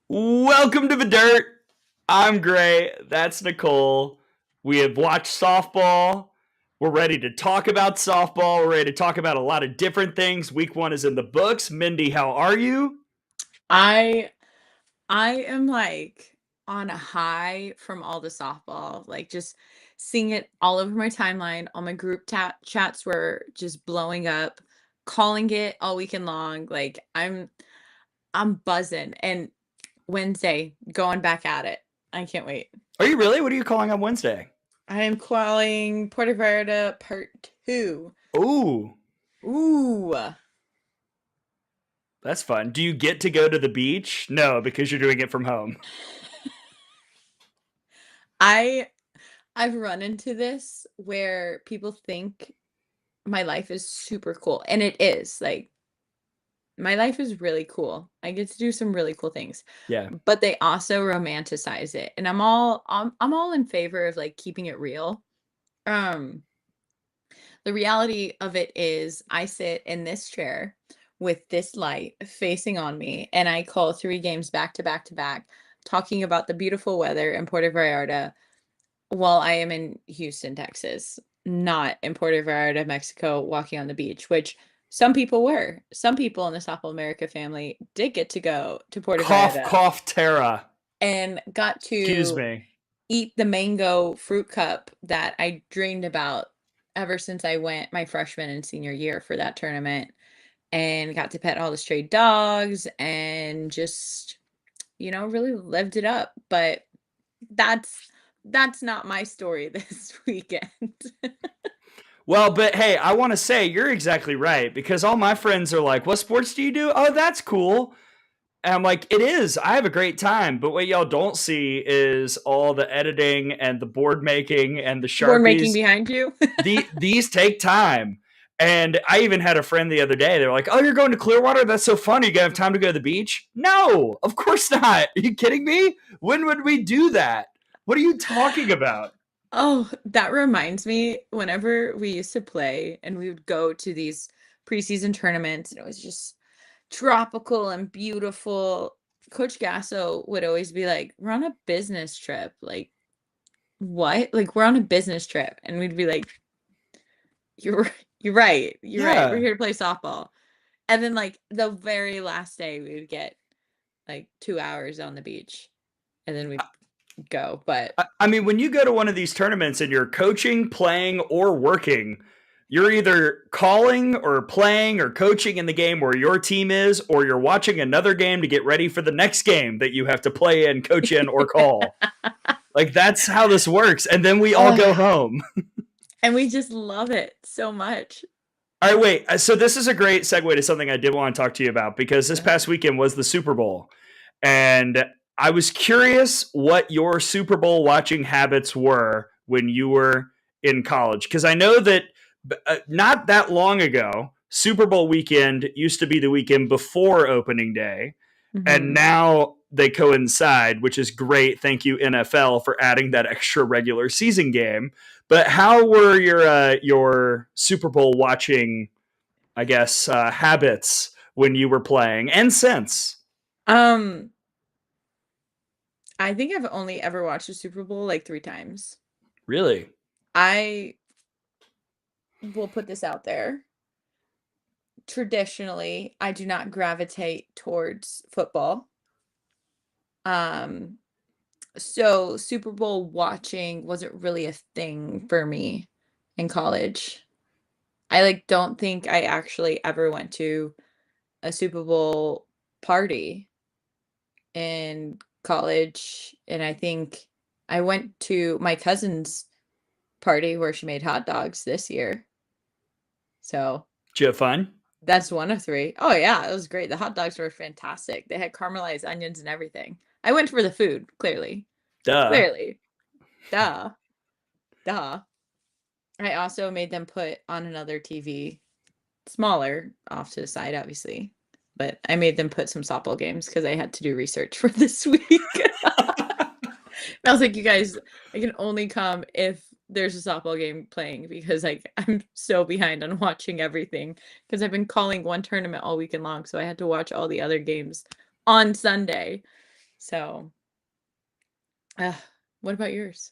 Welcome to the dirt. I'm Gray. That's Nicole. We have watched softball. We're ready to talk about softball. We're ready to talk about a lot of different things. Week one is in the books. Mindy, how are you? I I am like on a high from all the softball, like just seeing it all over my timeline. All my chats were just blowing up, calling it all weekend long. Like I'm buzzing. And Wednesday, going back at it. I can't wait. Are you really? What are you calling on Wednesday? I am calling Puerto Vallarta Part 2. Ooh, Ooh. that's fun. Do you get to go to the beach? No, because you're doing it from home. I I've run into this where people think my life is super cool, and it is. Like, my life is really cool. I get to do some really cool things, Yeah. but they also romanticize it, and I'm all in favor of, like, keeping it real. Um, the reality of it is I sit in this chair with this light facing on me, and I call 3 games back to back to back, talking about the beautiful weather in Puerto Vallarta while I am in Houston, Texas, not in Puerto Vallarta, Mexico, walking on the beach, which some people were. Some people in the South America family did get to go to Puerto Cough, Vallarta cough, Terra. and got Excuse to me. eat the mango fruit cup that I dreamed about ever since I went my freshman and senior year for that tournament, and got to pet all the stray dogs and just, really lived it up. But that's that's not my story this weekend. Well, but hey, I want to say you're exactly right because all my friends are like, "What sports do you do?" Oh, that's cool. And I'm like, it is. I have a great time. But what y'all don't see is all the editing and the board making and the Board making Sharpies. behind you. These take time. And I even had a friend the other day. They were like, "Oh, you're going to Clearwater? That's so fun. You gonna have time to go to the beach?" No, of course not. Are you kidding me? When would we do that? What are you talking about? Oh, that reminds me, whenever we used to play and we would go to these preseason tournaments and it was just tropical and beautiful. Coach Gasso would always be like, "We're on a business trip." Like, what? Like, we're on a business trip. And we'd be like, you're right. You're right. We're Yeah. here to play softball. And then like the very last day we would get like 2 hours on the beach and then we'd go. But I mean, when you go to one of these tournaments and you're coaching, playing, or working, you're either calling or playing or coaching in the game where your team is, or you're watching another game to get ready for the next game that you have to play in, coach in, or call. Like, that's how this works. And then we all go oh, home. and we just love it so much. All right, wait. So, this is a great segue to something I did want to talk to you about because this past weekend was the Super Bowl. And I was curious what your Super Bowl watching habits were when you were in college. Because I know that not that long ago, Super Bowl weekend used to be the weekend before opening day. And Hmm. now they coincide, which is great. Thank you, NFL, for adding that extra regular season game. But how were your Super Bowl watching, I guess, habits when you were playing and since? Um, I think I've only ever watched a Super Bowl like 3 times. Really? I will put this out there. Traditionally, I do not gravitate towards football. Um, so Super Bowl watching wasn't really a thing for me in college. I like don't think I actually ever went to a Super Bowl party in college, and I think I went to my cousin's party where she made hot dogs this year. So Did you have fun? that's one of three. Oh yeah, it was great. The hot dogs were fantastic. They had caramelized onions and everything. I went for the food, clearly. Duh. Clearly. Duh. Duh. I also made them put on another TV, smaller, off to the side, obviously. But I made them put some softball games because I had to do research for this week. I was like, you guys, I can only come if there's a softball game playing because like I'm so behind on watching everything because I've been calling one tournament all weekend long, so I had to watch all the other games on Sunday. So, what about yours?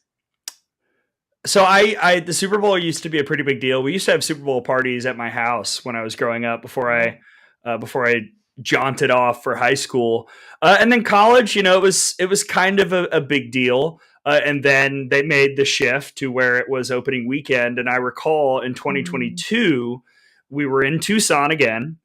So the Super Bowl used to be a pretty big deal. We used to have Super Bowl parties at my house when I was growing up Oh. before I jaunted off for high school, and then college. It was kind of a big deal. And then they made the shift to where it was opening weekend. And I recall in Mm. 2022, we were in Tucson again,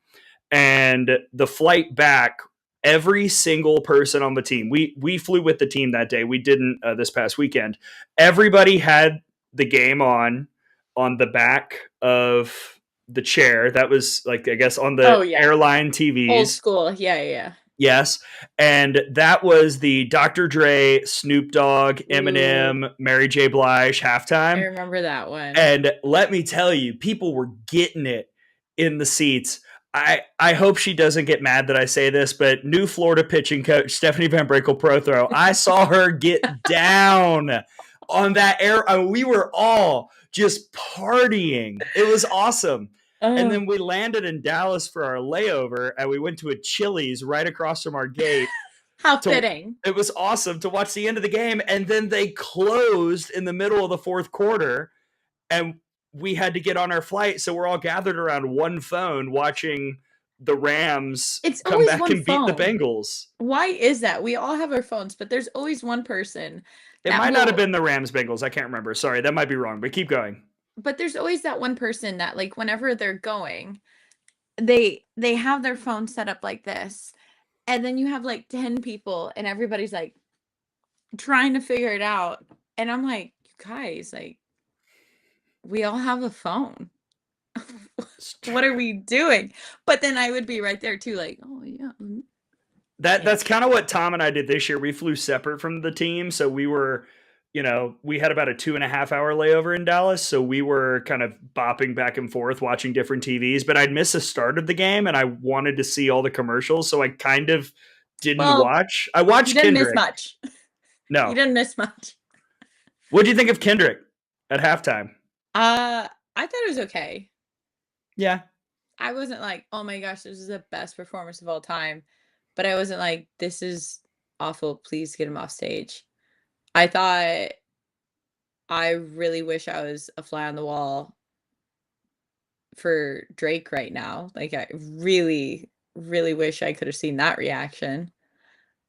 and the flight back, every single person on the team, we flew with the team that day. We didn't this past weekend. Everybody had the game on the back of the chair that was, like, I guess on Oh the yeah, airline old TVs. school. Yeah, yeah, yeah. Yes. And that was the Dr. Dre, Snoop Dogg, Ooh, Eminem, Mary J. Blige I halftime. remember that one. And let me tell you, people were getting it in the seats. I hope she doesn't get mad that I say this, but new Florida pitching coach Stephanie Van Brakel Prothrow, I saw her get down on that air. I mean, we were all just partying. It was awesome. And Oh, then we landed in Dallas for our layover, and we went to a Chili's right across from our gate. how To fitting. It was awesome to watch the end of the game, and then they closed in the middle of the fourth quarter, and we had to get on our flight, so we're all gathered around one phone watching the Rams It's come always back one and beat the phone. Bengals. Why is that? We all have our phones, but there's always one person It that might not have will been the Rams Bengals. I can't remember. Sorry, that might be wrong, but keep going. but there's always that one person that, like, whenever they're going, they have their phone set up like this, and then you have like 10 people and everybody's like trying to figure it out. And I'm like, you guys, like, we all have a phone. What are we doing? But then I would be right there too, like, oh yeah. Yeah. That's kind of what Tom and I did this year. We flew separate from the team, so we had about a 2.5 hour layover in Dallas, so we were kind of bopping back and forth watching different TVs. But I'd missed the start of the game, and I wanted to see all the commercials, so I kind of didn't Well, watch. I you watched didn't miss Kendrick. much. You No, didn't miss much. what do you think of Kendrick at halftime? Uh, I thought it was okay. Yeah, I wasn't like, oh my gosh, this is the best performance of all time. But I wasn't like, this is awful. Please get him off stage. I thought I really wish I was a fly on the wall for Drake right now. Like, I really, really wish I could have seen that reaction.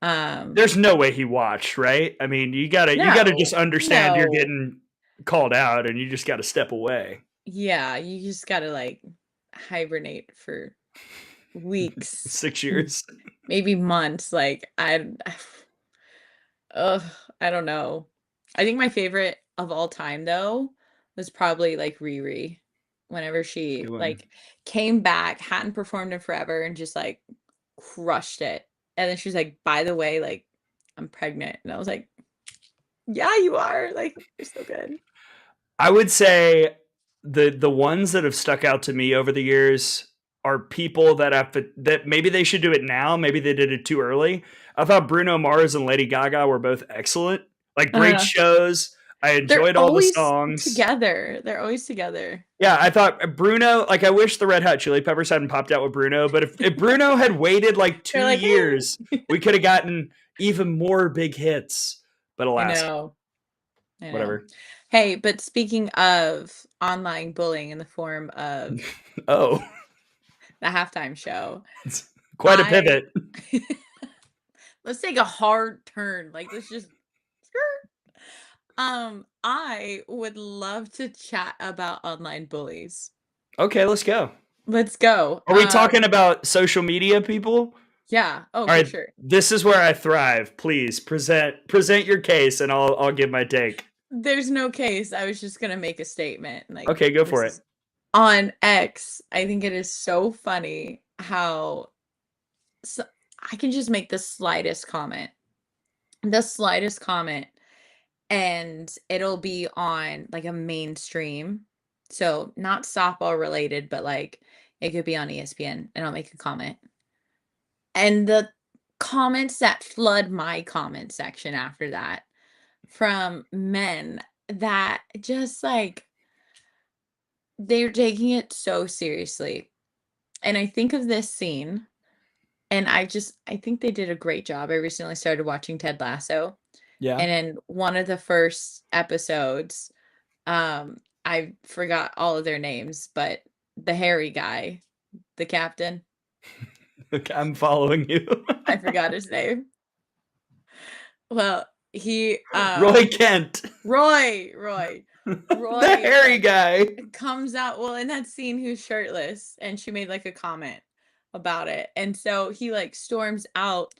Um, there's no way he watched, right? I mean, you gotta just no, understand you're no. getting called out, and you just got to step away. Yeah, you just gotta like hibernate for weeks, 6 years. maybe months. Like, ugh, I don't know. I think my favorite of all time though was probably like Riri. Whenever That's a she good one. like came back, hadn't performed in forever, and just like crushed it. And then she's like, by the way, like, I'm pregnant. And I was like, yeah, you are. Like, you're so good. I would say the ones that have stuck out to me over the years are people that maybe they should do it now, maybe they did it too early. I thought Bruno Mars and Lady Gaga were both excellent, like great Uh, shows. I they're enjoyed all the always songs. together. They're always together. Yeah, I thought Bruno, like, I wish the Red Hot Chili Peppers hadn't popped out with Bruno, but if Bruno had waited like They're two like, years, we could have gotten even more big hits. But I alas, know. I know. whatever. Hey, but speaking of online bullying in the form of Oh, the halftime show, it's quite a I pivot. let's take a hard turn. Like, let's just I would love to chat about online bullies. Okay, let's go. Let's go. Are we talking about social media people? Yeah. Oh, All for right, sure. this is where I thrive. Please present your case, and I'll give my take. There's no case. I was just gonna make a statement. Like, Okay, go this for it. is on X. I think it is so funny how so I can just make the slightest comment, and it'll be on like a mainstream. So not softball related, but like it could be on ESPN, and I'll make a comment. And the comments that flood my comment section after that from men that just like they're taking it so seriously. And I think of this scene And I think they did a great job. I recently started watching Ted Lasso, Yeah. and in one of the first episodes, I forgot all of their names, but the hairy guy, the captain, Okay, I'm following you. I forgot his name. Well, he Roy Kent. Roy The hairy like guy. comes out, well, in that scene who's shirtless, and she made like a comment about it. And so he like storms out,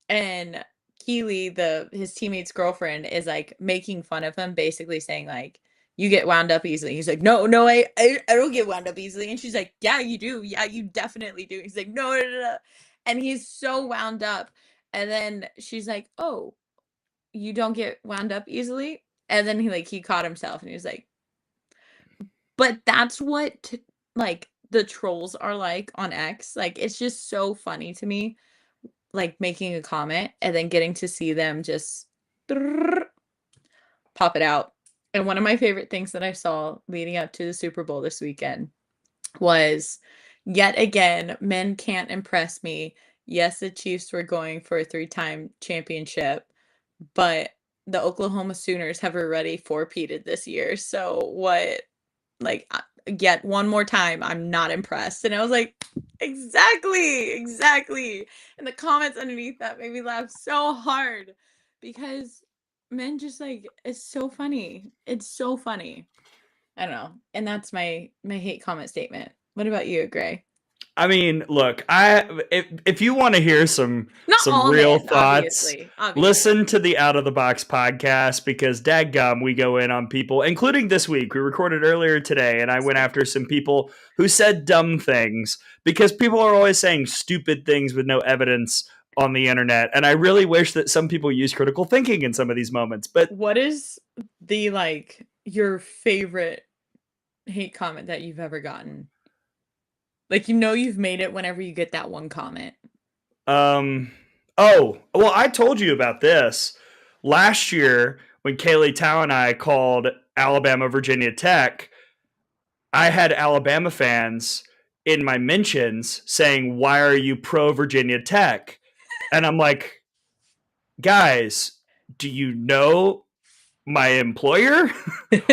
and Keely, his teammate's girlfriend, is like making fun of him, basically saying like, you get wound up easily. He's like, no, I don't get wound up easily. And she's like, yeah, you do. Yeah, you definitely do. He's like, no. And he's so wound up. And then she's like, oh, you don't get wound up easily? And then he caught himself, and he was like, but that's what like the trolls are like on X. Like, it's just so funny to me, like making a comment and then getting to see them just pop it out. And one of my favorite things that I saw leading up to the Super Bowl this weekend was, yet again, men can't impress me. Yes, the Chiefs were going for a 3-time championship, but the Oklahoma Sooners have already four-peated this year. So what, like, yet one more time, I'm not impressed. And I was like, exactly. And the comments underneath that made me laugh so hard, because men just like, it's so funny. It's so funny. I don't know. And that's my hate comment statement. What about you, Gray? I mean, look, if you want to hear some Not all real men, thoughts, obviously. listen to the Out of the Box podcast, because dadgum, we go in on people, including this week. We recorded earlier today, and I went after some people who said dumb things, because people are always saying stupid things with no evidence on the internet. And I really wish that some people use critical thinking in some of these moments. But what is the like your favorite hate comment that you've ever gotten? Like, you've made it whenever you get that one comment. Oh, well, I told you about this last year when Kaylee Tao and I called Alabama Virginia Tech. I had Alabama fans in my mentions saying, "Why are you pro Virginia Tech?" And I'm like, guys, do you know my employer?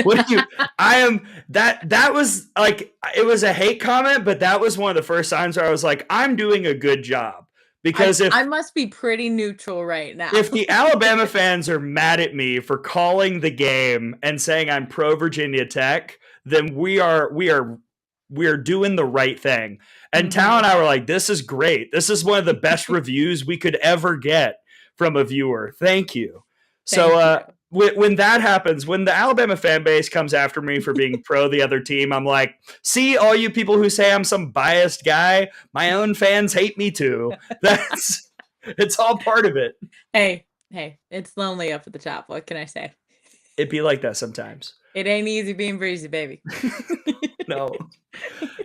What do you I am that was like, it was a hate comment, but that was one of the first times where I was like, I'm doing a good job. Because I must be pretty neutral right now. if the Alabama fans are mad at me for calling the game and saying I'm pro Virginia Tech, then we are doing the right thing. And Tao and I were like, this is great. This is one of the best reviews we could ever get from a viewer. Thank you. So when that happens, when the Alabama fan base comes after me for being pro the other team, I'm like, see, all you people who say I'm some biased guy, my own fans hate me too. It's all part of it. Hey, it's lonely up at the top. What can I say? It'd be like that sometimes. It ain't easy being breezy, baby. No.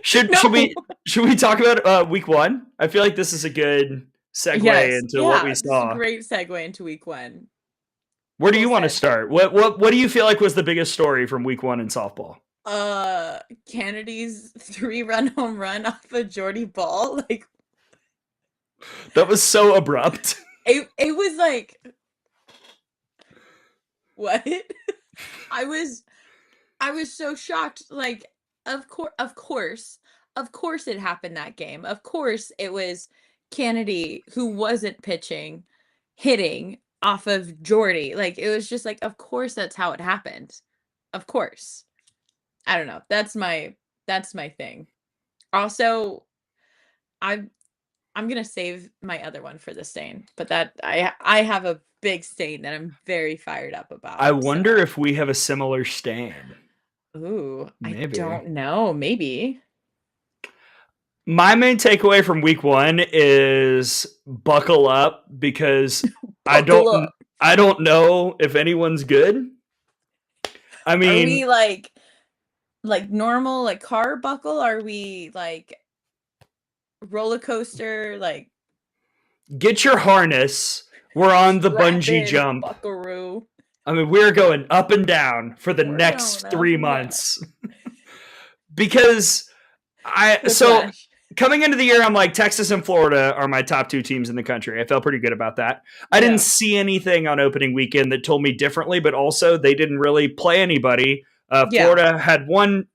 Should we talk about week one? I feel like this is a good segue into what we saw. It's a great segue into week one. Where do you want to start? What do you feel like was the biggest story from week one in softball? Kennedy's 3-run home run off of Jordy Ball. Like, that was so abrupt. It was like, what? I was so shocked. Like, of course it happened that game. Of course it was Kennedy, who wasn't pitching, hitting off of Jordy. Like, it was just like, of course that's how it happened. Of course. I don't know. That's my thing. Also, I'm gonna save my other one for the stain, but that I have a big stain that I'm very fired up about. I wonder if we have a similar stain. Ooh, maybe. I don't know. Maybe. My main takeaway from week one is buckle up, because I don't know if anyone's good. I mean, are we like normal, like car buckle? Are we like roller coaster? Like, get your harness. We're on the bungee jump. Buckaroo. I mean, we're going up and down for the next 3 months. Because coming into the year, I'm like, Texas and Florida are my top two teams in the country. I felt pretty good about that. I didn't Yeah. see anything on opening weekend that told me differently, but also they didn't really play anybody. Yeah. Florida had one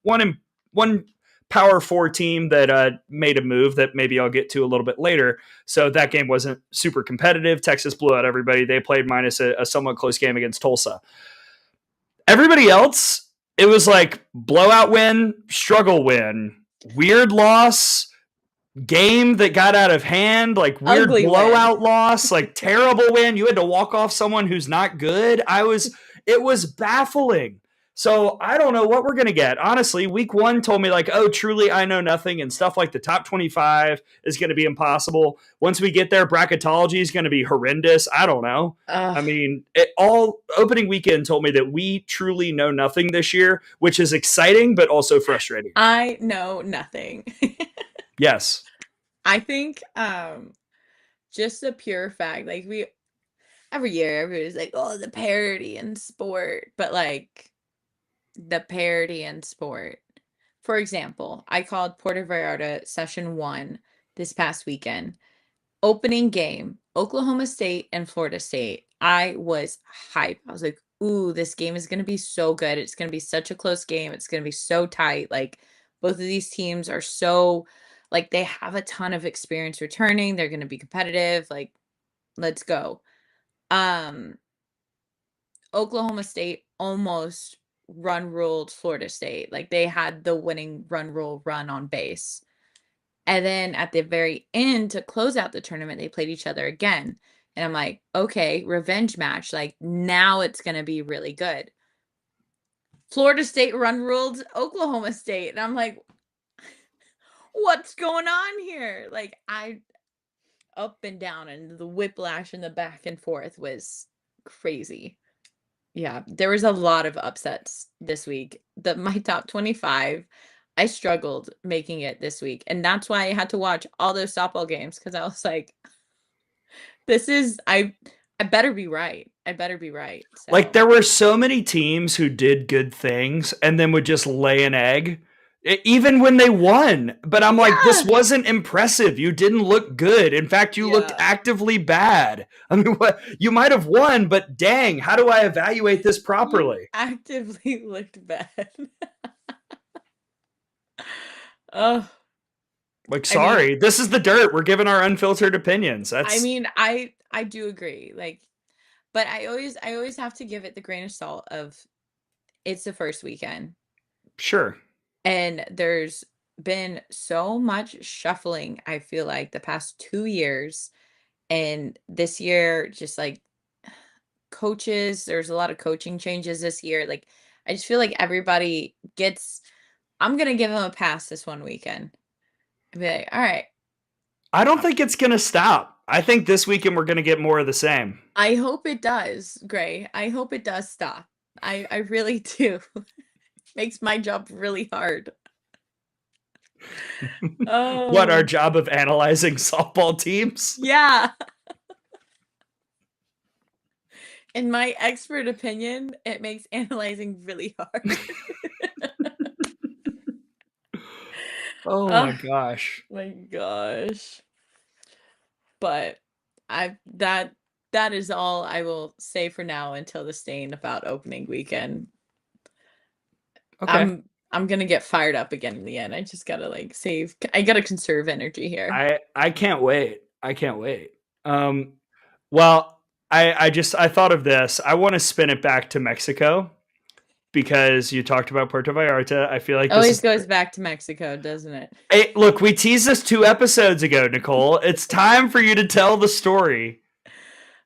Power Four team that made a move that maybe I'll get to a little bit later. So that game wasn't super competitive. Texas blew out everybody. They played minus a somewhat close game against Tulsa. Everybody else, it was like blowout win, struggle win, weird loss, game that got out of hand, like weird Ugly win. blowout loss, like terrible win. You had to walk off someone who's not good. It was baffling. So I don't know what we're going to get. Honestly, week one told me like, oh, truly, I know nothing and stuff like the top 25 is going to be impossible. Once we get there, bracketology is going to be horrendous. I don't know. I mean, all opening weekend told me that we truly know nothing this year, which is exciting, but also frustrating. I know nothing. Yes. I think just the pure fact, like every year everybody's like, oh, the parity in sport, but like the parity in sport. For example, I called Puerto Vallarta session 1 this past weekend. Opening game, Oklahoma State and Florida State. I was hyped. I was like, ooh, this game is going to be so good. It's going to be such a close game. It's going to be so tight. Like, both of these teams are so, like, they have a ton of experience returning. They're going to be competitive. Like, let's go. Oklahoma State almost run ruled Florida State. Like, they had the winning run rule run on base. And then at the very end, to close out the tournament, they played each other again. And I'm like, okay, revenge match. Like, now it's going to be really good. Florida State run ruled Oklahoma State. And I'm like, what's going on here? Like, up and down, and the whiplash and the back and forth was crazy. Yeah, there was a lot of upsets this week. My top 25, I struggled making it this week, and that's why I had to watch all those softball games, because I was like, this is I better be right. I better be right. Like So there were so many teams who did good things and then would just lay an egg, even when they won. But I'm like, this yeah, wasn't impressive. You didn't look good. In fact, you looked yeah, actively bad. I mean, what you might have won, but dang, how do I evaluate this you properly? actively looked bad. Oh, Like, I mean, sorry, this is the dirt. We're giving our unfiltered opinions. I That's mean, I do agree. Like, but I always have to give it the grain of salt of it's the first weekend. sure. And there's been so much shuffling, I feel like, the past 2 years, and this year, just, like, coaches, there's a lot of coaching changes this year, like, I just feel like everybody gets I'm gonna give them a pass this one weekend. And be like, "Alright, I don't think it's going to stop. I think this weekend we're going to get more of the same. I hope it does, Gray. I hope it does stop." I really do. Makes my job really hard. What, our Oh, job of analyzing softball teams? yeah. In my expert opinion, it makes analyzing really hard. Oh my Oh gosh. my gosh. But I that is all I will say for now until the stain about opening weekend. Okay. I'm gonna get fired up again in the end. I just gotta like I gotta conserve energy here. I can't wait. I can't wait. Um, well, I thought of this. I want to spin it back to Mexico because you talked about Puerto Vallarta. I feel like this Always is. goes back to Mexico, doesn't it? Hey, look, we teased this 2 episodes ago, Nicole. It's time for you to tell the story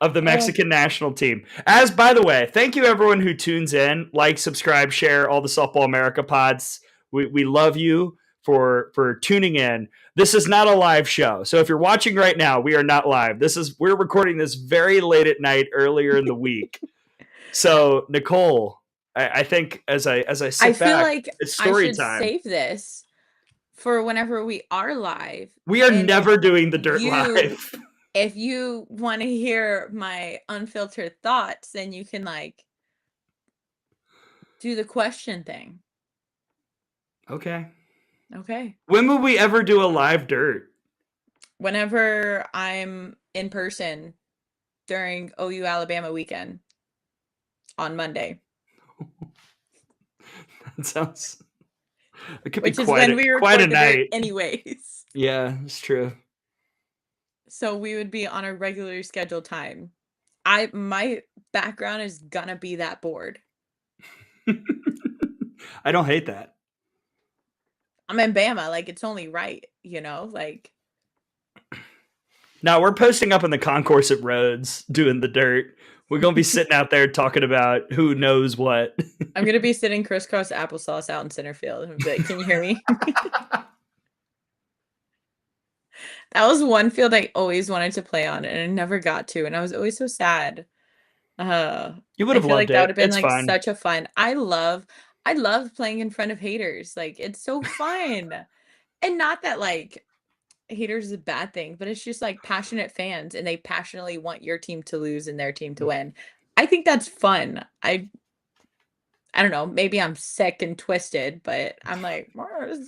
of the Oh, Mexican national team. As by the way, thank you everyone who tunes in, like, subscribe, share all the Softball America pods. We love you for tuning in. This is not a live show. So if you're watching right now, we are not live. We're recording this very late at night earlier in the week. So Nicole, I think as I I sit feel back, like it's I story should time. save this for whenever we are live. We are And never doing the dirt you live. if you want to hear my unfiltered thoughts, then you can like do the question thing. Okay. Okay. When would we ever do a live dirt? Whenever I'm in person during OU Alabama weekend on Monday, That sounds. It could be which is when we quite a record the dirt night. anyways. Yeah, it's true. So we would be on a regularly scheduled time. My background is gonna be that board. I don't hate that. I'm in Bama, like it's only right, you know, like Now we're posting up in the concourse at Rhodes doing the dirt. We're gonna be sitting out there talking about who knows what. I'm gonna be sitting crisscross applesauce out in center field and be like, can you hear me? That was one field I always wanted to play on and I never got to, and I was always so sad. You would I have feel loved like that would it. have been It's like fun. such a fun. I love playing in front of haters. Like it's so fun. And not that like haters is a bad thing, but it's just like passionate fans and they passionately want your team to lose and their team to win. I think that's fun. I don't know, maybe I'm sick and twisted, but I'm like, "Oh, this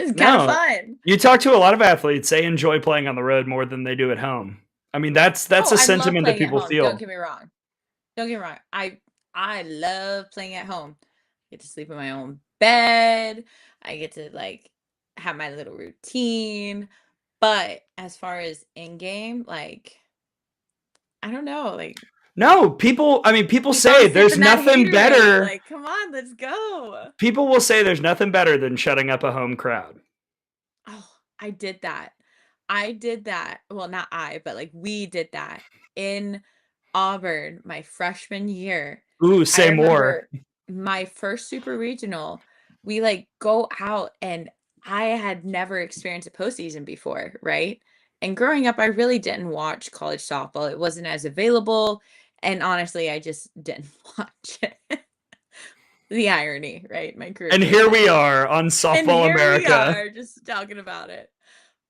is kind of No, fun." you talk to a lot of athletes. They enjoy playing on the road more than they do at home. I mean, that's Oh, a I love sentiment that playing at people home. Don't feel. get me wrong. Don't get me wrong. I love playing at home. I get to sleep in my own bed. I get to like have my little routine. But as far as in game, like I don't know, like No, people. I mean, people keep on say there's sipping that nothing haterade. better. Like, come on, let's go. People will say there's nothing better than shutting up a home crowd. Oh, I did that. I did that. Well, not I, but like we did that in Auburn my freshman year. Ooh, I say more. remember my first super regional, we like go out and I had never experienced a postseason before, right? And growing up, I really didn't watch college softball. It wasn't as available. And honestly, I just didn't watch it. The irony, right? My career And choice. here we are on And Softball here we America. are just talking about it.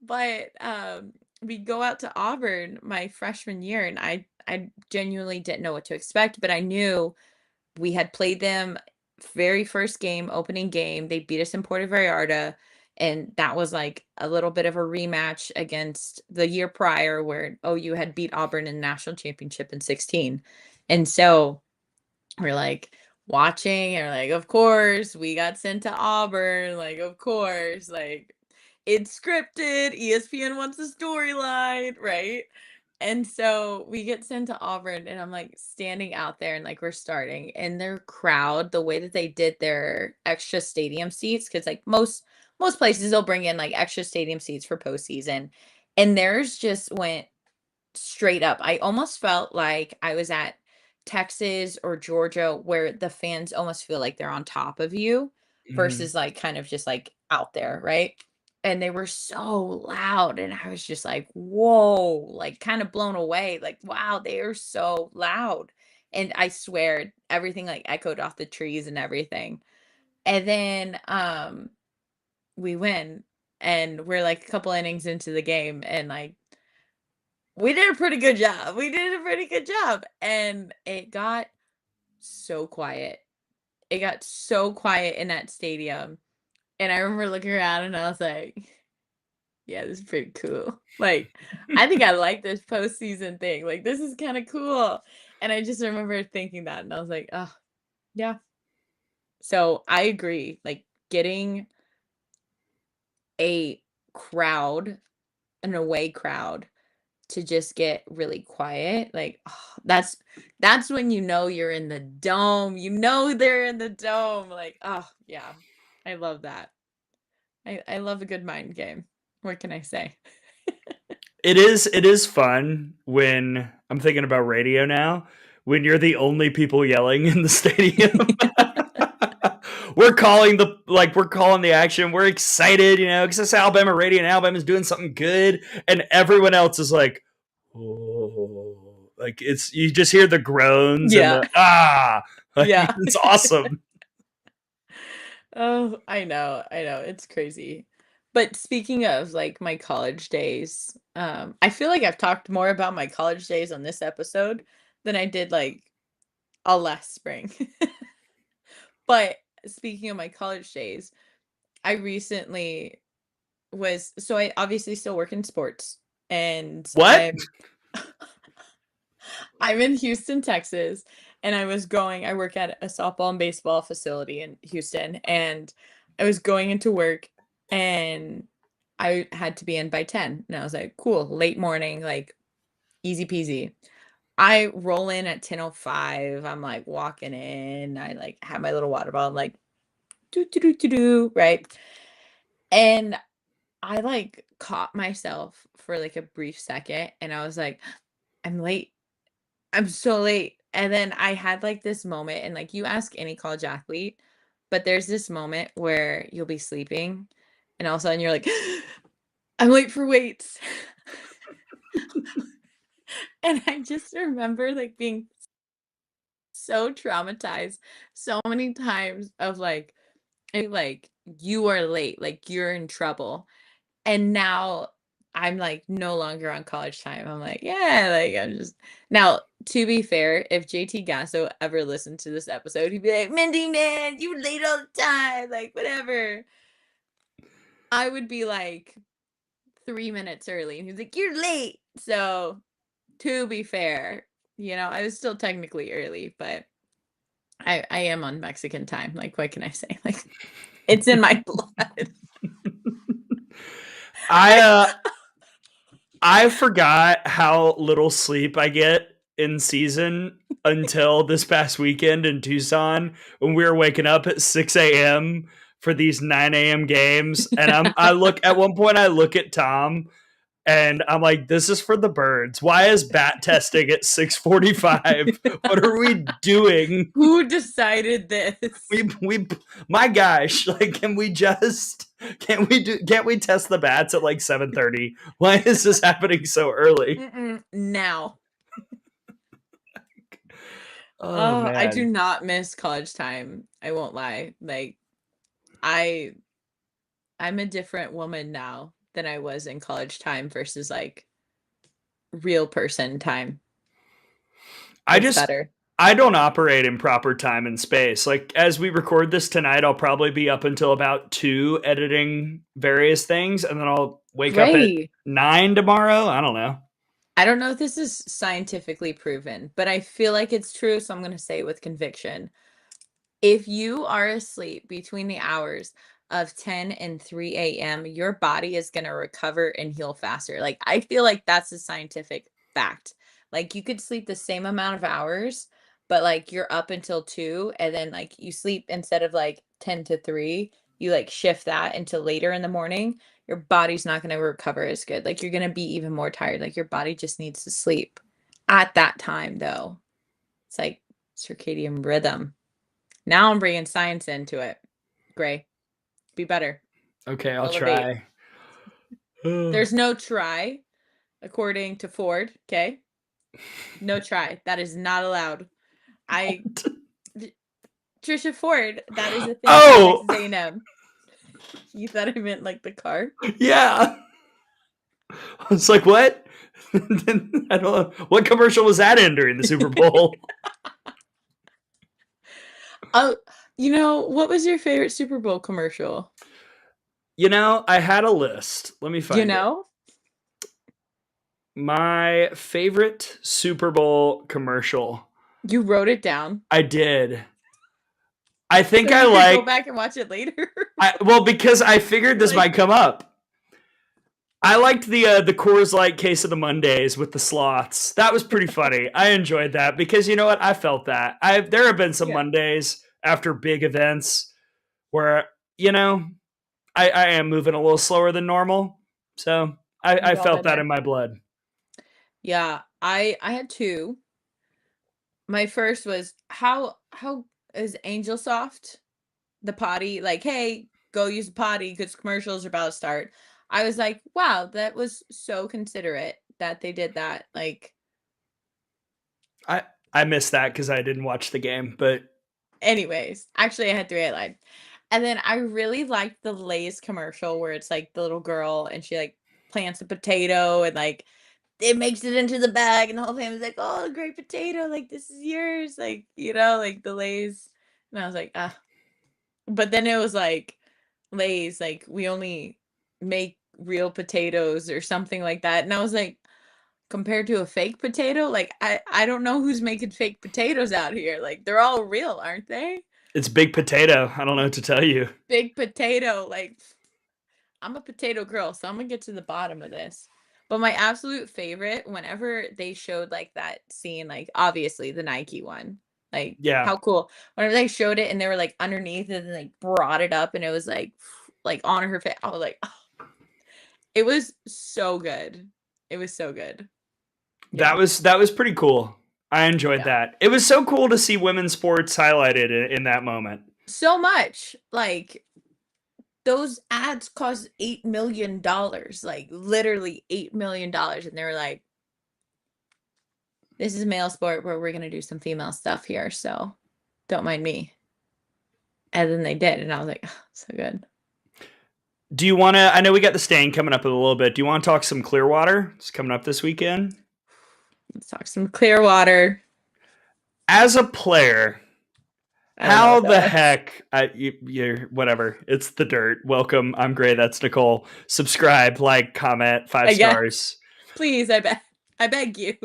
But we go out to Auburn my freshman year and I genuinely didn't know what to expect, but I knew we had played them very first game, opening game. They beat us in Puerto Vallarta, and that was like a little bit of a rematch against the year prior where OU had beat Auburn in the national championship in 16. And so we're like watching and we're like, of course, we got sent to Auburn. Like, of course, like it's scripted. ESPN wants a storyline, right? And so we get sent to Auburn, and I'm like standing out there, and like we're starting, and their crowd, the way that they did their extra stadium seats, because like most places they'll bring in like extra stadium seats for postseason, and theirs just went straight up. I almost felt like I was at Texas or Georgia where the fans almost feel like they're on top of you Mhm. versus like kind of just like out there, right? And they were so loud and I was just like, "Whoa," like kind of blown away. Like, "Wow, they are so loud." And I swear everything like echoed off the trees and everything. And then we win and we're like a couple innings into the game and like we did a pretty good job. We did a pretty good job, and it got so quiet. It got so quiet in that stadium, and I remember looking around and I was like, "Yeah, this is pretty cool." Like, I think I like this postseason thing. Like, this is kind of cool. And I just remember thinking that, and I was like, "Oh, yeah." So I agree. Like, getting a crowd, an away crowd to just get really quiet, like, that's when you know you're in the dome, you know they're in the dome, like, oh, yeah. I love that. I love a good mind game. What can I say? It is fun when I'm thinking about radio now, when you're the only people yelling in the stadium. We're calling the action. We're excited, because it's Alabama radio and Alabama's doing something good, and everyone else is like, oh, like it's you just hear the groans and Yeah, the like yeah. it's awesome. Oh, I know, it's crazy. But speaking of, like, my college days, I feel like I've talked more about my college days on this episode than I did, like, all last spring. But speaking of my college days, I recently I obviously still work in sports, and What? I'm in Houston, Texas, and I work at a softball and baseball facility in Houston, and I was going into work and I had to be in by 10. And I was like, cool, late morning, like easy peasy. I roll in at 10:05. I'm like walking in. I like have my little water bottle, I'm like do do do do do, right? And I like caught myself for like a brief second and I was like, I'm late. I'm so late. And then I had like this moment, and like you ask any college athlete, but there's this moment where you'll be sleeping and all of a sudden you're like, I'm late for weights. And I just remember like being so traumatized so many times of like you are late, like you're in trouble. And now I'm like no longer on college time. I'm like, yeah, like I'm just now to be fair, if JT Gasso ever listened to this episode, he'd be like, Mindy, man, you late all the time, like whatever. I would be like 3 minutes early, and he's like, you're late. So to be fair, I was still technically early, but I am on Mexican time. Like, what can I say? Like, it's in my blood. I forgot how little sleep I get in season until this past weekend in Tucson when we were waking up at 6 a.m. for these 9 a.m. games. And I look at one point, I look at Tom and I'm like, this is for the birds. Why is bat testing at 6:45? What are we doing? Who decided this? We my gosh, like can't we test the bats at like 7:30? Why is this happening so early? Now. Oh I do man. not miss college time. I won't lie. Like I I'm a different woman now than I was in college time versus like real person time. I It's just better. I don't operate in proper time and space. Like as we record this tonight, I'll probably be up until about 2 editing various things and then I'll wake up at Gray. 9 tomorrow. I don't know. I don't know if this is scientifically proven, but I feel like it's true, so I'm going to say it with conviction. If you are asleep between the hours of 10 and 3 a.m., your body is going to recover and heal faster. Like, I feel like that's a scientific fact. Like, you could sleep the same amount of hours, but like you're up until 2, and then like you sleep instead of like 10 to 3, you like shift that into later in the morning. Your body's not going to recover as good. Like, you're going to be even more tired. Like, your body just needs to sleep at that time, though. It's like circadian rhythm. Now I'm bringing science into it. Gray, be better. Okay, I'll Elevate. try. There's no try, according to Ford. Okay, no try. That is not allowed. Trisha Ford. That is a thing Oh, at Texas A&M. You thought I meant like the car? yeah. I was like, what? I don't know. What commercial was that in during the Super Bowl? Oh, what was your favorite Super Bowl commercial? I had a list. Let me find it. My favorite Super Bowl commercial. You wrote it down. I did. I think so I you like. Go back and watch it later. Because I figured this might come up. I liked the Coors Light case of the Mondays with the sloths. That was pretty funny. I enjoyed that because you know what? I felt that. There have been some Mondays after big events where I am moving a little slower than normal. So I felt that in my blood. Yeah, I had 2. My first was how is Angel Soft the potty, like, hey, go use the potty because commercials are about to start. I was like, wow, that was so considerate that they did that. Like, I missed that because I didn't watch the game, but anyways, actually I had 3 I and then I really liked the Lay's commercial where it's like the little girl and she like plants a potato and like it makes it into the bag and the whole family's like, oh, great potato, like this is yours, like like the Lay's. And I was like, ah. But then it was like Lay's, like, we only make real potatoes or something like that. And I was like, compared to a fake potato, like I don't know who's making fake potatoes out here. Like they're all real, aren't they? It's big potato. I don't know what to tell you. Big potato, like I'm a potato girl, so I'm gonna get to the bottom of this. But my absolute favorite, whenever they showed like that scene, like obviously the Nike one, like Yeah. how cool. Whenever they showed it and they were like underneath it and like brought it up and it was like on her face, I was like, it was so good. It was so good. Yeah. That was pretty cool. I enjoyed Yeah. that. It was so cool to see women's sports highlighted in that moment. So much. Like those ads cost $8 million, like literally $8 million. And they were like, this is a male sport where we're gonna do some female stuff here, so don't mind me. And then they did, and I was like, oh, so good. Do you want to? I know we got the Stain coming up in a little bit. Do you want to talk some Clearwater? It's coming up this weekend. Let's talk some Clearwater. As a player, I don't know how what the that is. heck? You're whatever. It's the dirt. Welcome. I'm Gray. That's Nicole. Subscribe, like, comment, 5 I guess. stars. Please, I beg you.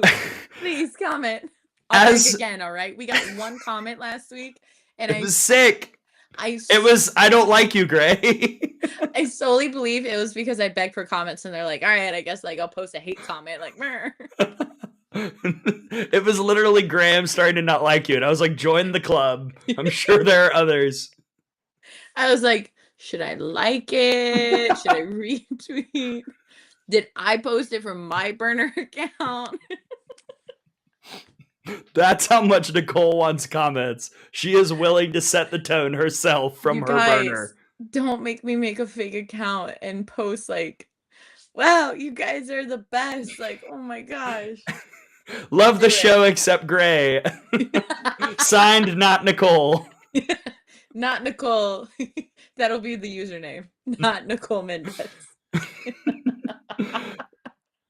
Please comment. I'll beg again, all right? We got one comment last week, and it was sick. It was, I don't like you, Gray. I solely believe it was because I begged for comments and they're like, all right, I guess like I'll post a hate comment, like, It was literally Graham starting to not like you. And I was like, join the club. I'm sure there are others. I was like, should I like it? Should I retweet? Did I post it from my burner account? That's how much Nicole wants comments. She is willing to set the tone herself from her burner. Don't make me make a fake account and post like, wow, you guys are the best. Like, oh my gosh. Love the show except Gray. Signed, not Nicole. Not Nicole. That'll be the username. Not Nicole Mendes.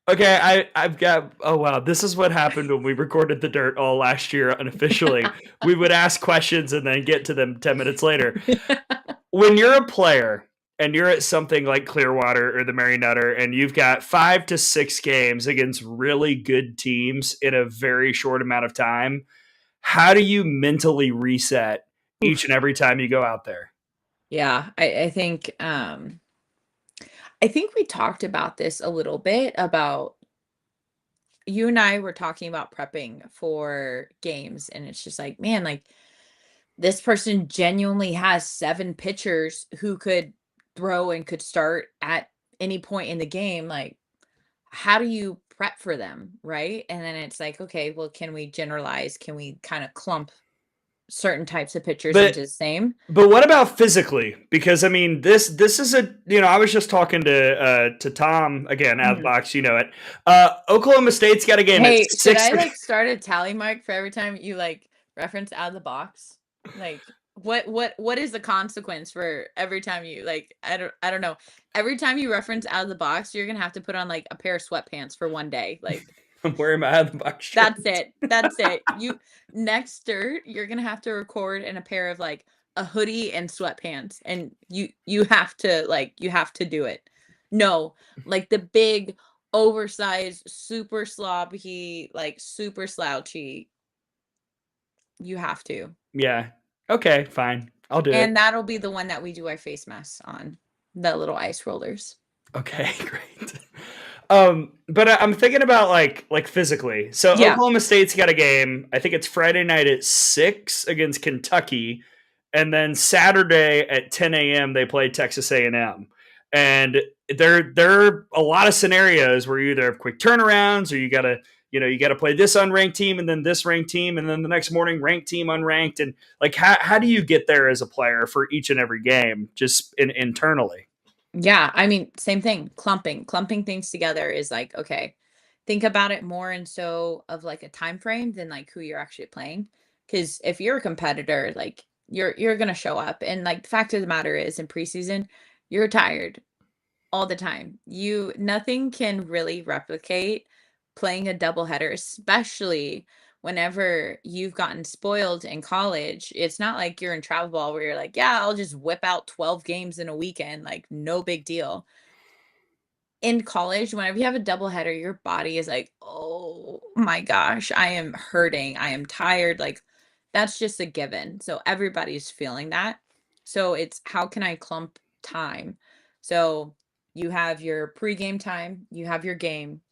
Okay, I've got, oh wow, this is what happened when we recorded The Dirt all last year unofficially. We would ask questions and then get to them 10 minutes later. When you're a player and you're at something like Clearwater or the Mary Nutter and you've got 5 to 6 games against really good teams in a very short amount of time, how do you mentally reset each and every time you go out there? Yeah, I think we talked about this a little bit about you and I were talking about prepping for games, and it's just like, man, like this person genuinely has 7 pitchers who could throw and could start at any point in the game. Like, how do you prep for them? Right. And then it's like, okay, well, can we generalize? Can we kind of clump certain types of pitchers into the same? But what about physically? Because I mean, this is a, I was just talking to Tom again out of the box, you know it. Oklahoma State's got a game. Hey, should I like start a tally mark for every time you like reference out of the box? Like what is the consequence for every time you like I don't know. Every time you reference out of the box, you're gonna have to put on like a pair of sweatpants for one day. Like I'm wearing my out of the box shirt. That's it. That's it. You next dirt, you're gonna have to record in a pair of like a hoodie and sweatpants, and you have to do it. No, like the big, oversized, super sloppy, like super slouchy. You have to. Yeah. Okay, fine. I'll do it. And that'll be the one that we do our face masks on, the little ice rollers. Okay, great. But I'm thinking about like physically. So Oklahoma State's got a game. I think it's Friday night at 6 against Kentucky, and then Saturday at 10 a.m. they play Texas A&M. And there are a lot of scenarios where you either have quick turnarounds or you gotta play this unranked team and then this ranked team and then the next morning ranked team unranked. And like how do you get there as a player for each and every game just internally? Yeah, I mean, same thing, clumping things together is like, okay, think about it more and so of like a time frame than like who you're actually playing. Because if you're a competitor, like you're gonna show up. And like the fact of the matter is in preseason, you're tired all the time. Nothing can really replicate playing a doubleheader, especially whenever you've gotten spoiled in college, it's not like you're in travel ball where you're like, yeah, I'll just whip out 12 games in a weekend, like no big deal. In college, whenever you have a doubleheader, your body is like, oh my gosh, I am hurting. I am tired. Like, that's just a given. So everybody's feeling that. So it's how can I clump time? So you have your pregame time, you have your game.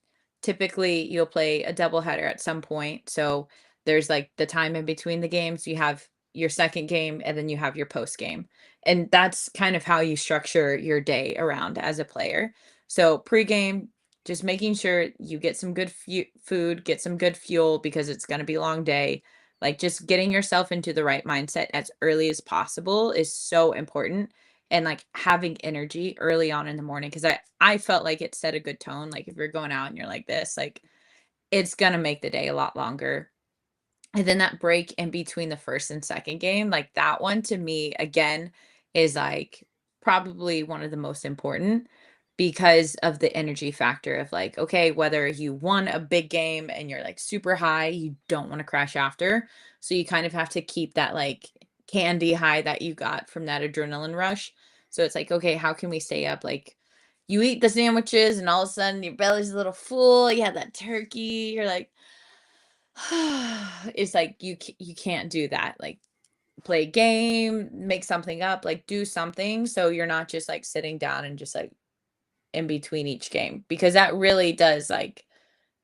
Typically, you'll play a doubleheader at some point. So there's like the time in between the games. You have your second game, and then you have your post game. And that's kind of how you structure your day around as a player. So pregame, just making sure you get some good food, get some good fuel because it's going to be a long day. Like just getting yourself into the right mindset as early as possible is so important. And like having energy early on in the morning, because I felt like it set a good tone. Like if you're going out and you're like this, like it's gonna make the day a lot longer. And then that break in between the first and second game, like that one to me, again, is like probably one of the most important because of the energy factor of like, okay, whether you won a big game and you're like super high, you don't want to crash after. So you kind of have to keep that like candy high that you got from that adrenaline rush. So it's like, okay, how can we stay up? Like you eat the sandwiches and all of a sudden your belly's a little full. You have that turkey. You're like, it's like you can't do that. Like play a game, make something up, like do something so you're not just like sitting down and just like in between each game because that really does like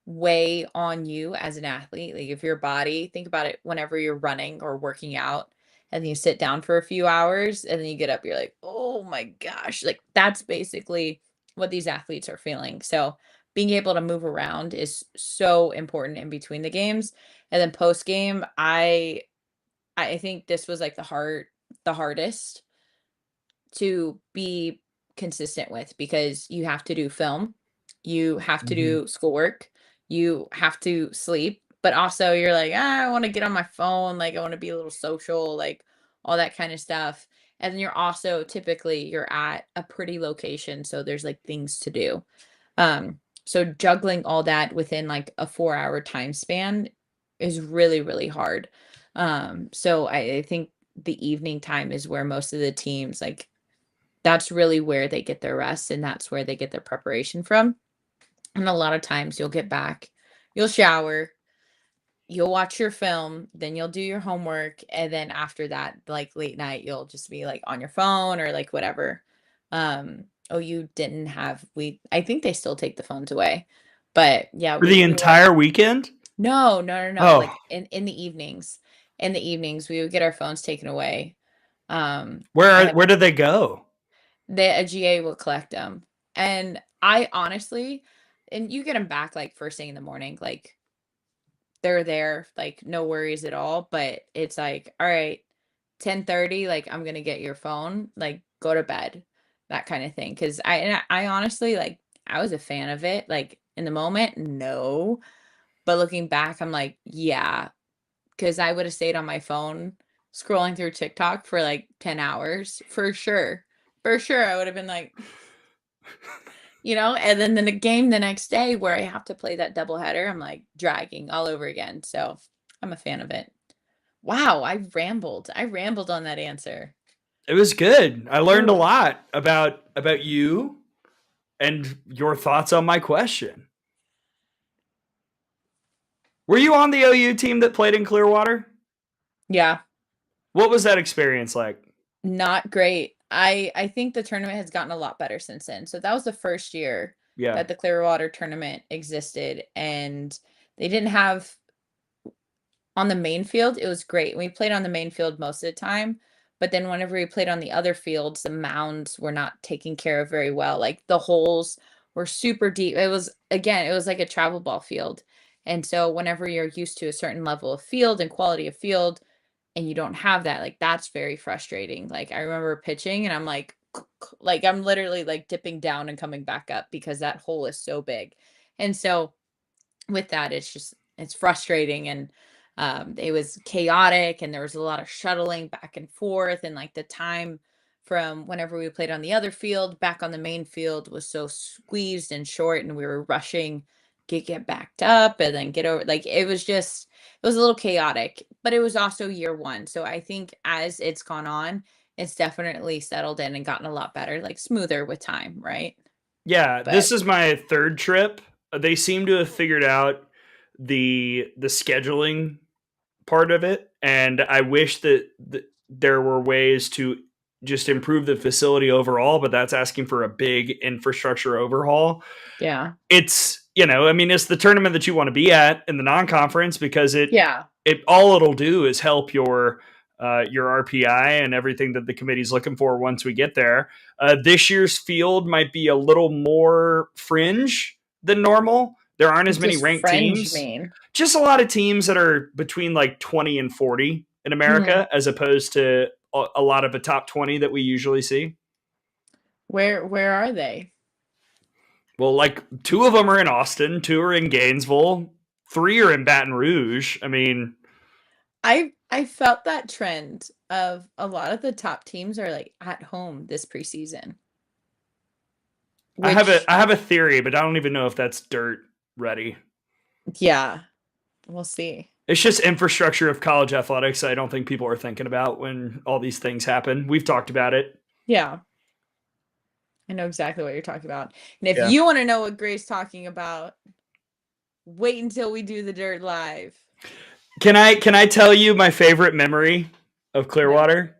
weigh on you as an athlete. Like if your body, think about it whenever you're running or working out and then you sit down for a few hours and then you get up, you're like, oh my gosh. Like that's basically what these athletes are feeling. So being able to move around is so important in between the games. And then post game, I think this was like the hardest to be consistent with because you have to do film, you have to Mhm. do schoolwork, you have to sleep, but also you're like, ah, I want to get on my phone, like I want to be a little social, like all that kind of stuff. And then you're also typically you're at a pretty location, so there's like things to do. So juggling all that within like a 4-hour time span is really, really hard. So I think the evening time is where most of the teams like that's really where they get their rest and that's where they get their preparation from. And a lot of times you'll get back, you'll shower, you'll watch your film, then you'll do your homework, and then after that, like late night, you'll just be like on your phone or like whatever. Oh, you didn't have I think they still take the phones away. But yeah, For the we were entire weekend? no, no, no, no. Oh, Like in the evenings. In the evenings, we would get our phones taken away. I have where did they go? a GA will collect them. And I honestly, and you get them back like first thing in the morning, like they're there, like no worries at all. But it's like, all right, 10:30, like I'm gonna get your phone, like go to bed, that kind of thing. Cause I honestly like I was a fan of it. Like in the moment, no. But looking back, I'm like, yeah, because I would have stayed on my phone scrolling through TikTok for like 10 hours for sure. For sure. I would have been like, and then the game the next day where I have to play that doubleheader, I'm like dragging all over again. So I'm a fan of it. Wow, I rambled. I rambled on that answer. It was good. I learned a Ooh. lot about you and your thoughts on my question. Were you on the OU team that played in Clearwater? Yeah, What was that experience like? not great. I think the tournament has gotten a lot better since then. So that was the first year Yeah. that the Clearwater tournament existed and they didn't have on the main field, it was great. We played on the main field most of the time, but then whenever we played on the other fields, the mounds were not taken care of very well. Like the holes were super deep. It was like a travel ball field. And so whenever you're used to a certain level of field and quality of field and you don't have that, like that's very frustrating. Like I remember pitching and I'm like like I'm literally like dipping down and coming back up because that hole is so big. And so with that, it's frustrating and it was chaotic and there was a lot of shuttling back and forth and like the time from whenever we played on the other field back on the main field was so squeezed and short and we were rushing get backed up and then get over, like, it was a little chaotic, but it was also year one. So I think as it's gone on, it's definitely settled in and gotten a lot better, like smoother with time, right? Yeah, But this is my third trip. They seem to have figured out the scheduling part of it, and I wish that there were ways to just improve the facility overall, but that's asking for a big infrastructure overhaul. yeah. It's, I mean, it's the tournament that you want to be at in the non-conference, because Yeah. it all it'll do is help your RPI and everything that the committee's looking for once we get there. This year's field might be a little more fringe than normal. There aren't as many Just ranked fringe teams. mean. Just a lot of teams that are between like 20 and 40 in America, as opposed to a lot of the top 20 that we usually see. Where are they? Well, like 2 of them are in Austin, 2 are in Gainesville, 3 are in Baton Rouge. I mean, I felt that trend of a lot of the top teams are like at home this preseason. I have Which, a theory, but I don't even know if that's dirt ready. yeah, we'll see. It's just infrastructure of college athletics I don't think people are thinking about when all these things happen. We've talked about it. Yeah. I know exactly what you're talking about. And if Yeah. you want to know what Gray's talking about, wait until we do the dirt live. Can I tell you my favorite memory of Clearwater?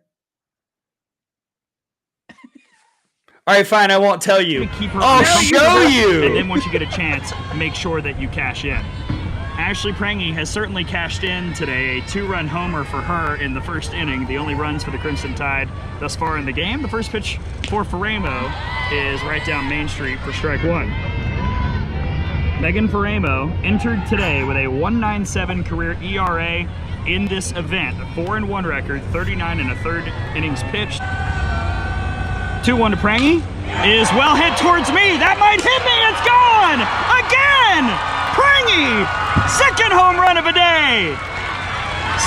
All right, fine. I won't tell you. I'll show you. And then once you get a chance, make sure that you cash in. Ashley Prangy has certainly cashed in today. A 2-run homer for her in the first inning. The only runs for the Crimson Tide thus far in the game. The first pitch for Faramo is right down Main Street for strike 1. Megan Faramo entered today with a 1.97 career ERA in this event. A 4-1 record, 39 1/3 innings pitched. 2-1 to Prangy is well hit towards me. That might hit me. It's gone again. Prangy, second home run of a day.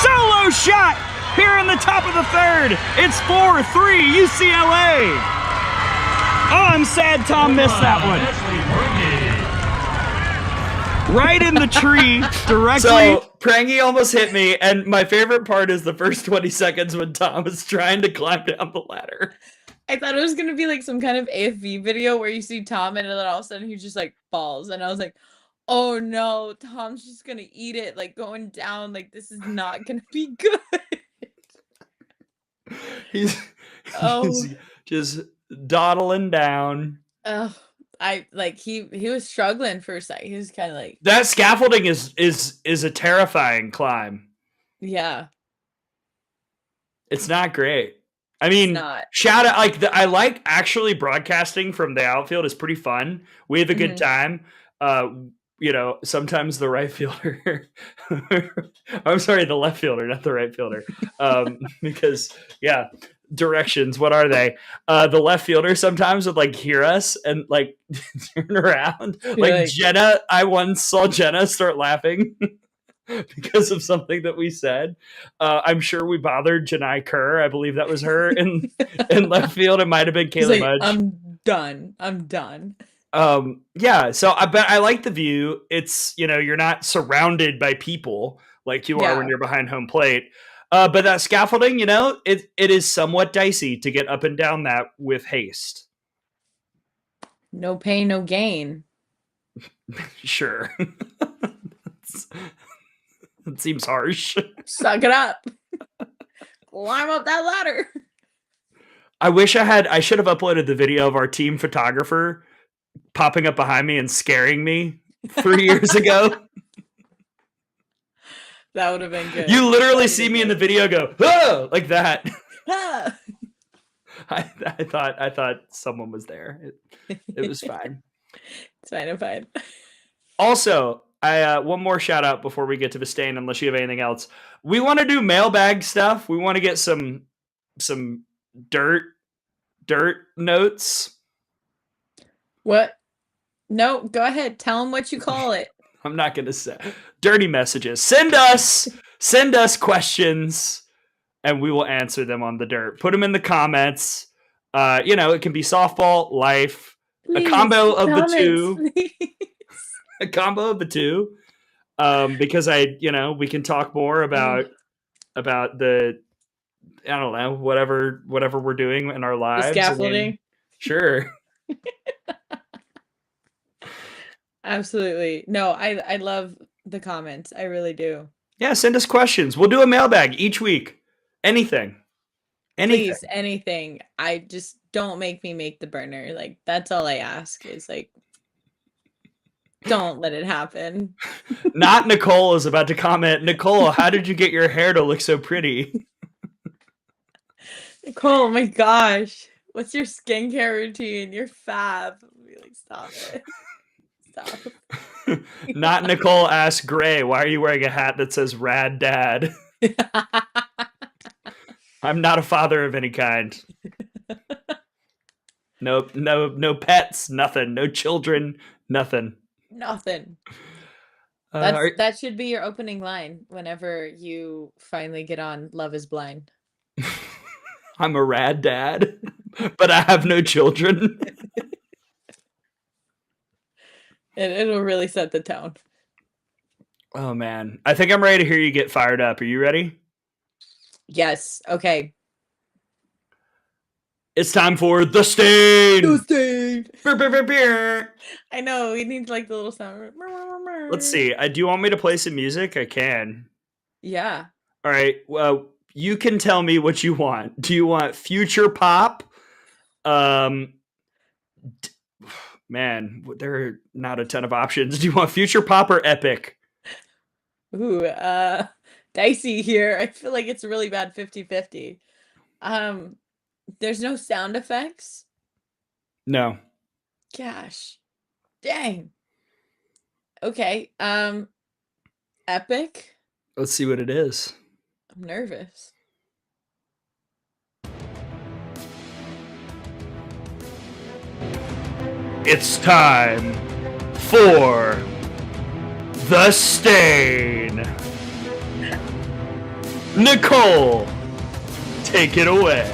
Solo shot here in the top of the third. It's 4-3 UCLA. Oh, I'm sad Tom missed that one. Right in the tree, directly. So Prangy almost hit me, and my favorite part is the first 20 seconds when Tom was trying to climb down the ladder. I thought it was going to be like some kind of AFV video where you see Tom and then all of a sudden he just like falls. And I was like, oh no, Tom's just going to eat it, like going down. Like, this is not going to be good. He's just dawdling down. Oh, he was struggling for a second. He was kind of like, that scaffolding is a terrifying climb. Yeah. It's not great. I mean, shout out, I like actually broadcasting from the outfield is pretty fun. We have a good time. Sometimes the right fielder, I'm sorry, the left fielder, not the right fielder. Because directions, what are they? The left fielder sometimes would like hear us and like turn around. Like Jenna, I once saw Jenna start laughing because of something that we said. I'm sure we bothered Janai Kerr. I believe that was her in left field. It might have been Kayla Mudge. I'm done. So I like the view. It's, you're not surrounded by people like you are when you're behind home plate. But that scaffolding, it is somewhat dicey to get up and down that with haste. No pain, no gain. Sure. It seems harsh. Suck it up. Climb up that ladder. I should have uploaded the video of our team photographer popping up behind me and scaring me 3 years ago. That would have been good. You literally see me in the video go, oh, like that. Ah! I thought someone was there. It was fine. It's fine. I'm fine. Also, I one more shout out before we get to Vistain, unless you have anything else. We want to do mailbag stuff. We want to get some dirt notes. What? No, go ahead. Tell them what you call it. I'm not going to say dirty messages. Send us questions and we will answer them on the dirt. Put them in the comments. It can be softball, life, Please, a combo of the two. Please. a combo of the two. Because we can talk more about the, I don't know, whatever we're doing in our The lives. scaffolding. Sure. Absolutely. No, I love the comments. I really do. Yeah, send us questions. We'll do a mailbag each week. Anything. Please, anything. I just don't make me make the burner. Like, that's all I ask is like, don't let it happen. Not Nicole is about to comment. Nicole, how did you get your hair to look so pretty? Nicole, oh my gosh. What's your skincare routine? You're fab. Be like, stop it. Stop. Not Nicole asks Gray, why are you wearing a hat that says Rad Dad? I'm not a father of any kind. No pets, nothing. No children, nothing. Nothing. That should be your opening line whenever you finally get on Love is Blind. I'm a rad dad, but I have no children. It'll really set the tone. Oh, man. I think I'm ready to hear you get fired up. Are you ready? Yes. Okay. It's time for The Stain. The Stain. Burr, burr, burr, burr. I know. We need like the little sound. Let's see. Do you want me to play some music? I can. Yeah. All right. Well, you can tell me what you want. Do you want future pop? Man, there are not a ton of options. Do you want future pop or epic? Ooh, dicey here. I feel like it's a really bad 50-50. There's no sound effects? No. Gosh. Dang. Okay. Epic? Let's see what it is. I'm nervous. It's time for The Stain. Nicole, take it away.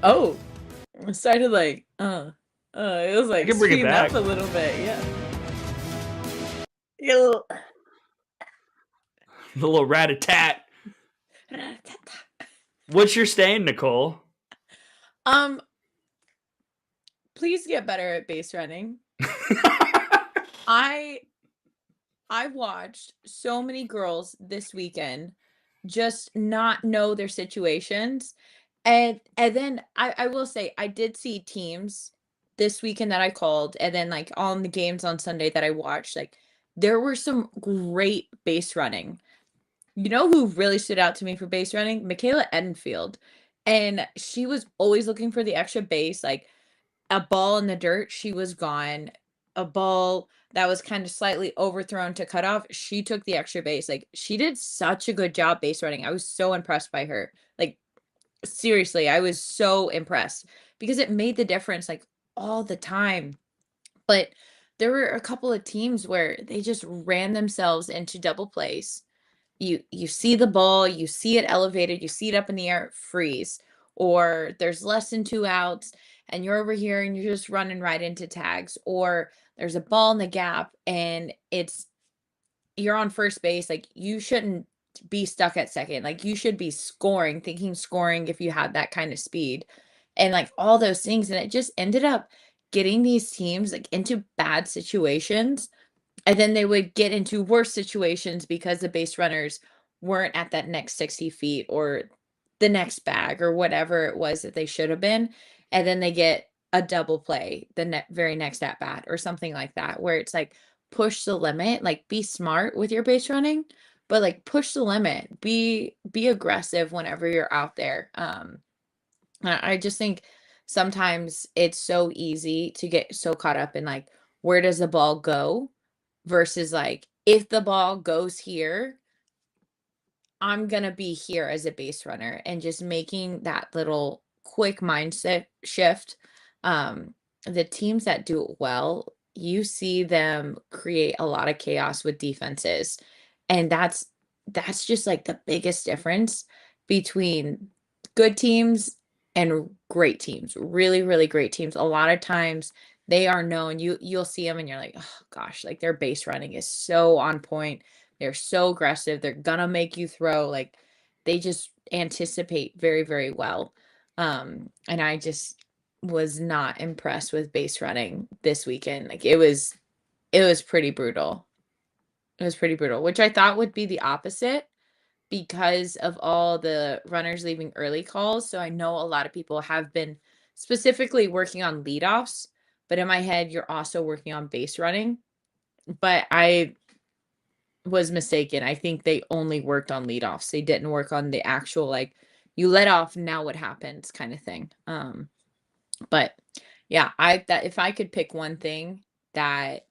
Oh, it started like, it was like can bring it speeding back. up a little bit, yeah. Yeah. The little rat-a-tat. What's your stain, Nicole? Please get better at base running. I watched so many girls this weekend just not know their situations. And then I will say I did see teams this weekend that I called, and then like on the games on Sunday that I watched, like there were some great base running. You know who really stood out to me for base running? Michaela Edenfield. And she was always looking for the extra base, like a ball in the dirt, she was gone. A ball that was kind of slightly overthrown to cut off, she took the extra base. Like she did such a good job base running. I was so impressed by her. Like seriously, I was so impressed because it made the difference like all the time. But there were a couple of teams where they just ran themselves into double plays. You see the ball, you see it elevated, you see it up in the air, freeze. Or there's less than 2 outs and you're over here and you're just running right into tags. Or there's a ball in the gap and you're on first base. Like you shouldn't be stuck at second. Like you should be thinking scoring if you had that kind of speed and like all those things. And it just ended up getting these teams like into bad situations. And then they would get into worse situations because the base runners weren't at that next 60 feet or the next bag or whatever it was that they should have been. And then they get a double play the very next at bat or something like that, where it's like push the limit, like be smart with your base running, but like push the limit, be aggressive whenever you're out there. I just think sometimes it's so easy to get so caught up in like, where does the ball go versus like, if the ball goes here, I'm going to be here as a base runner, and just making that little quick mindset shift. The teams that do it well, you see them create a lot of chaos with defenses. And that's just like the biggest difference between good teams and great teams, really, really great teams. A lot of times They are known. You'll see them and you're like, oh gosh, like their base running is so on point. They're so aggressive. They're gonna make you throw. Like they just anticipate very, very well. And I just was not impressed with base running this weekend. Like it was pretty brutal. It was pretty brutal, which I thought would be the opposite because of all the runners leaving early calls. So I know a lot of people have been specifically working on leadoffs, but in my head, you're also working on base running. But I was mistaken. I think they only worked on leadoffs. They didn't work on the actual, like, you let off, now what happens kind of thing. But yeah, that if I could pick one thing that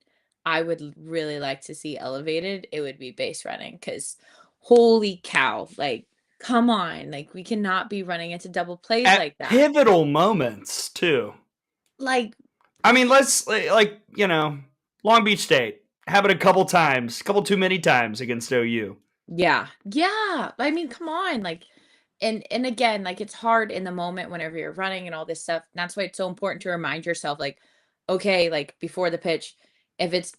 I would really like to see elevated, it would be base running. Because holy cow, like, come on, like we cannot be running into double plays At like that. pivotal moments too. Like, I mean, let's like, you know, Long Beach State happened a couple too many times against OU. yeah. I mean, come on, like, and again, like it's hard in the moment whenever you're running and all this stuff. That's why it's so important to remind yourself, like, okay, like before the pitch, if it's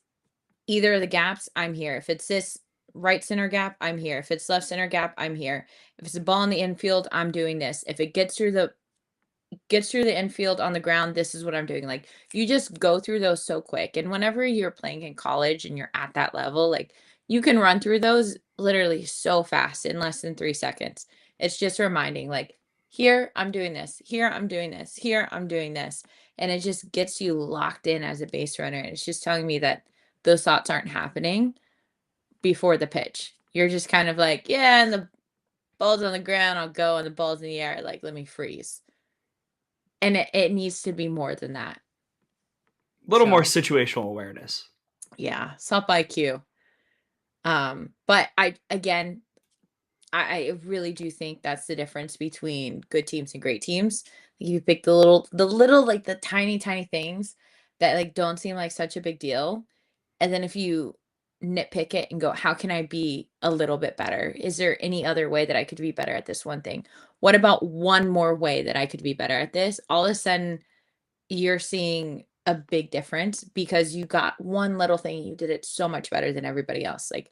either of the gaps, I'm here. If it's this right center gap, I'm here. If it's left center gap, I'm here. If it's a ball in the infield, I'm doing this. If it gets through the infield on the ground, this is what I'm doing. Like you just go through those so quick. And whenever you're playing in college and you're at that level, like you can run through those literally so fast in less than 3 seconds. It's just reminding, like, here I'm doing this, here I'm doing this, here I'm doing this. And it just gets you locked in as a base runner. And it's just telling me that those thoughts aren't happening before the pitch. You're just kind of like, yeah, and the ball's on the ground, I'll go, and the ball's in the air, like, let me freeze. And it needs to be more than that. A little more situational awareness. Yeah, self IQ. But I really do think that's the difference between good teams and great teams. You pick the little, like the tiny things that like don't seem like such a big deal. And then if you nitpick it and go, how can I be a little bit better? Is there any other way that I could be better at this one thing? What about one more way that I could be better at this? All of a sudden you're seeing a big difference because you got one little thing and you did it so much better than everybody else. Like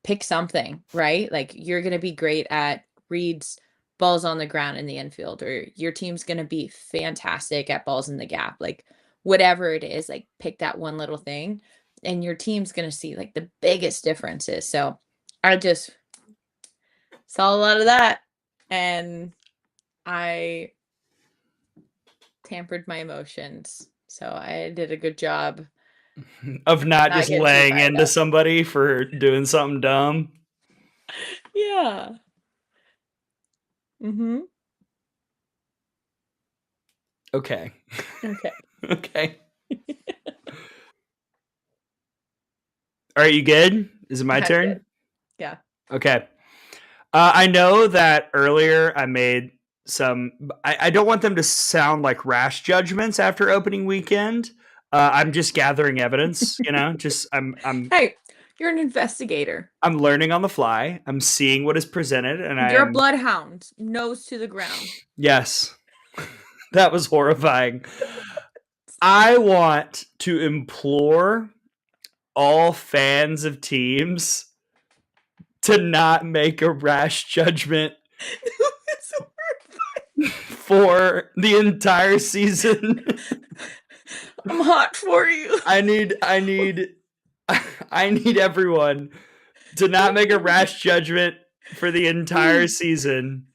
pick something, right? Like you're going to be great at reads, balls on the ground in the infield, or your team's going to be fantastic at balls in the gap. Like whatever it is, like pick that one little thing and your team's going to see like the biggest differences. So I just saw a lot of that and I tampered my emotions. So I did a good job of not just laying into somebody for doing something dumb. Yeah. Okay. Okay. All right, you good? Is it my turn? Good. Yeah. Okay. I know that earlier I made some. I don't want them to sound like rash judgments after opening weekend. I'm just gathering evidence. You know, just I'm. Hey, you're an investigator. I'm learning on the fly. I'm seeing what is presented, and you're a bloodhound, nose to the ground. Yes, that was horrifying. I want to implore all fans of teams to not make a rash judgment for the entire season. I'm hot for you. I need everyone to not make a rash judgment for the entire season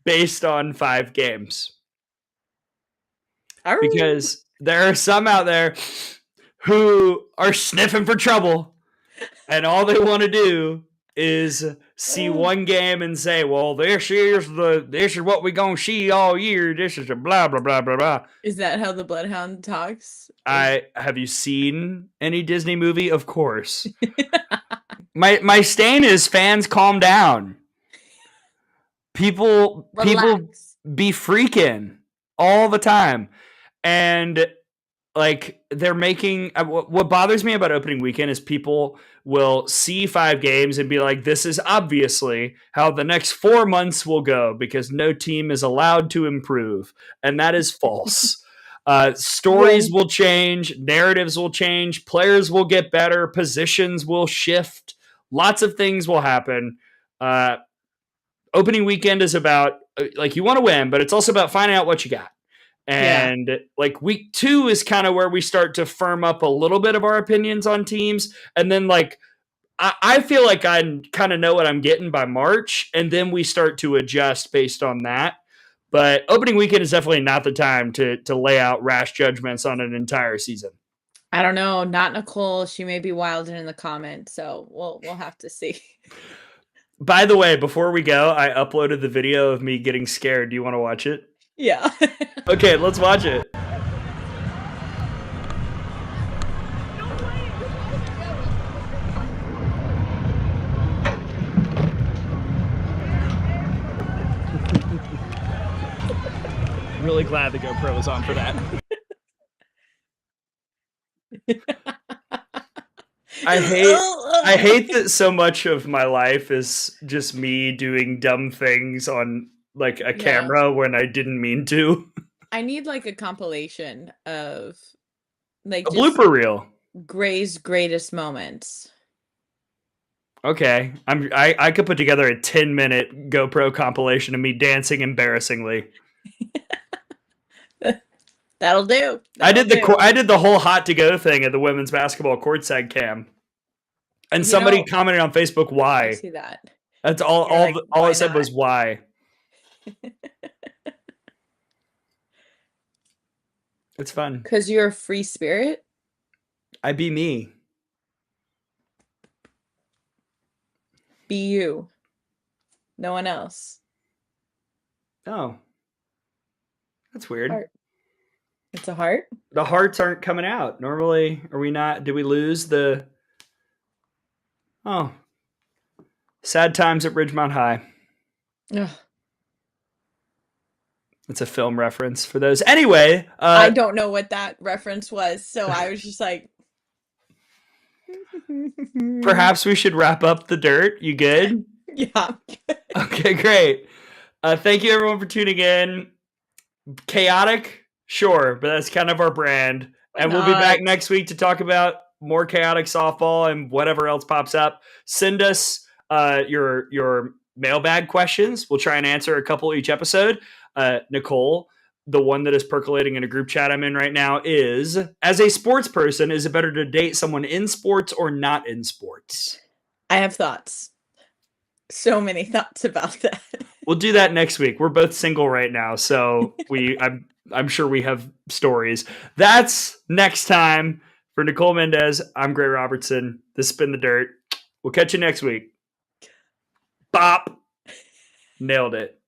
based on 5 games. Because there are some out there who are sniffing for trouble and all they want to do is see one game and say, well, this is what we're going to see all year. This is a blah, blah, blah, blah, blah. Is that how the bloodhound talks? Have you seen any Disney movie? Of course. My stain is fans calm down. People be freaking all the time. And like they're making what bothers me about opening weekend is people will see 5 games and be like, this is obviously how the next 4 months will go because no team is allowed to improve. And that is false. Stories will change, narratives will change, players will get better, positions will shift, lots of things will happen. Opening weekend is about like you want to win, but it's also about finding out what you got. And like week 2 is kind of where we start to firm up a little bit of our opinions on teams. And then like I feel like I kind of know what I'm getting by March, and then we start to adjust based on that. But opening weekend is definitely not the time to lay out rash judgments on an entire season. I don't know. Not Nicole. She may be wilding in the comments, so we'll have to see. By the way, before we go, I uploaded the video of me getting scared. Do you want to watch it? Yeah. Okay, let's watch it. Really glad the GoPro was on for that. I hate that so much of my life is just me doing dumb things on like a camera when I didn't mean to. I need like a compilation of like a blooper reel. Gray's greatest moments. Okay. I could put together a 10-minute GoPro compilation of me dancing embarrassingly. That'll do. I did the whole hot to go thing at the women's basketball courtside cam. And somebody commented on Facebook why. I see that. That's all I said was why. It's fun. Because you're a free spirit? I be me. Be you. No one else. Oh. That's weird. Heart. It's a heart? The hearts aren't coming out. Normally, are we not? Did we lose the... Oh. Sad times at Ridgemont High. Ugh. It's a film reference for those. Anyway. I don't know what that reference was, so I was just like... Perhaps we should wrap up the dirt. You good? Yeah. Okay, great. Thank you everyone for tuning in. Chaotic? Sure, but that's kind of our brand. And we'll be back next week to talk about more chaotic softball and whatever else pops up. Send us your mailbag questions. We'll try and answer a couple each episode. Nicole, the one that is percolating in a group chat I'm in right now is, as a sports person, is it better to date someone in sports or not in sports? I have thoughts. So many thoughts about that. We'll do that next week. We're both single right now, so I'm sure we have stories. That's next time. For Nicole Mendes, I'm Gray Robertson. This has been The Dirt. We'll catch you next week. Bop. Nailed it.